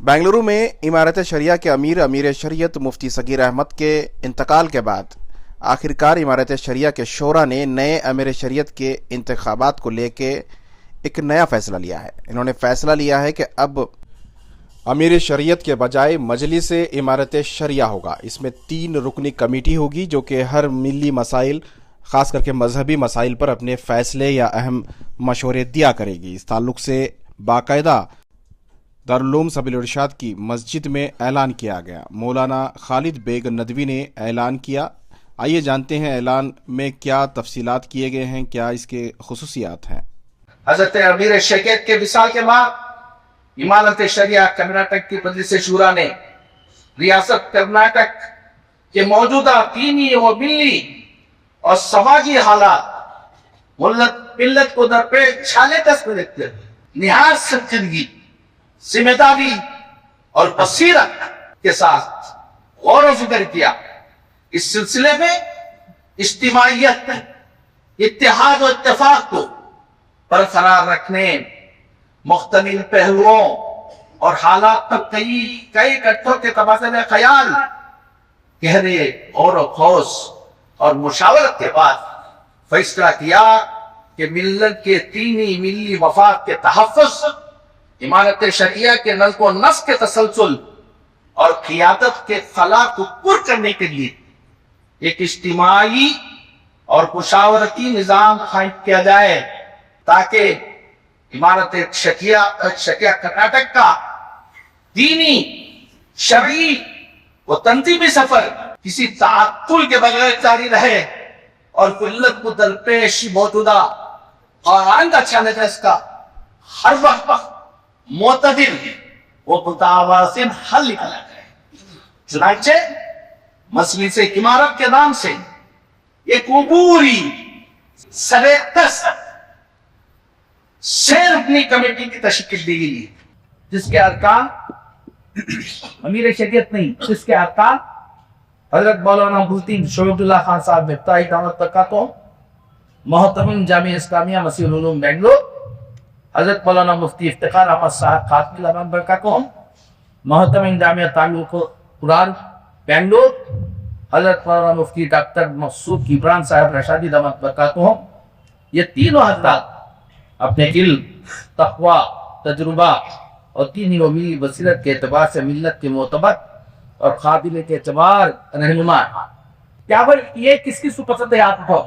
बेंगलुरु में इमारत शरिया के अमीर शरीयत मुफ्ती सगीर अहमद के इंतकाल के बाद आखिरकार इमारत शरिया के शोरा ने नए अमीर शरीयत के इंतखाबात को लेके एक नया फैसला लिया है। इन्होंने फैसला लिया है कि अब अमीर शरीयत के बजाय मजलिस इमारत शरिया होगा। इसमें 3 रुकनी कमेटी होगी जो कि हर मिली मसाइल ख़ास करके मजहबी मसाइल पर अपने फ़ैसले या अहम मशवरे दिया करेगी। इस ताल्लुक़ से बाकायदा दारुल उलूम सबील इरशाद की मस्जिद में ऐलान किया गया। मौलाना खालिद बेग नदवी ने ऐलान किया। आइए जानते हैं ऐलान में क्या तफसीलात किए गए हैं, क्या इसके खुसूसियात हैं। हज़रत अमीर शरीयत के विसाल के बाद इमारत शरिया कर्नाटक की मजलिस शूरा ने रियासत कर्नाटक के मौजूदा दीनी व मिली और समाजी हालात मिल्लत को दरपेश छाले तस्वीर देखते हुए निहायत संजीदगी, जिम्मेदारी और बसीरत के साथ गौर व फिक्र किया। इस सिलसिले में इज्तिमाइयत, इत्तेहाद और इत्तेफाक को बरकरार रखने, मुख्तलिफ पहलुओं और हालात पर कई इकट्ठों के तबादले ख्याल, गहरे गौर व खौस और मुशावरत के बाद फैसला किया कि मिल्लत के दीनी मिली मफाद के तहफ़्फ़ुज़, इमारत शरिया के नज़्म व नस्क़ के तसलसल और क़ियादत के खला को पुर करने के लिए एक इज्तिमाई और मुशावरती निज़ाम कायम किया जाए, ताकि इमारत शरिया कर्नाटक का दीनी, शरई व तंज़ीमी सफर किसी ताअत्तुल के बगैर जारी रहे और मिल्लत को दरपेश मौजूदा और आइंदा चैलेंजेस का हर वक्त मुतदिल व मुतावाज़िन हल निकाला जाए। चुनांचे मजलिस इमारत के नाम से एक अबूरी सरेतस रुकनी कमेटी की तश्कील दी गई है, जिसके अरकान अमीर शरीयत नहीं, जिसके अरकान हजरत मौलाना मुफ्ती शोएबुल्लाह खान साहब मिफ्ताही दामत बरकातुहू, मोहतरम जामिया इस्लामिया मसीहुल उलूम बेंगलुरु, हजरत मौलाना मुफ्ती इफ्तिखार अहमद साहब खातमी दामत बरकातुहू, मोहतरम जामिया तालीम कुरान बेंगलुरु, हजरत मौलाना मुफ्ती डॉक्टर मकसूद गिबरान साहब रशादी दामत बरकातुहू, ये तीनों हजरात अपने इल्म, तक़वा, तजुर्बा और दीनी व मिली बसीरत के एतबार से मिल्लत के मोतबर और काबिल के एतबार रहनुमा। क्या भाई ये किसकी सुपसंद है आपको?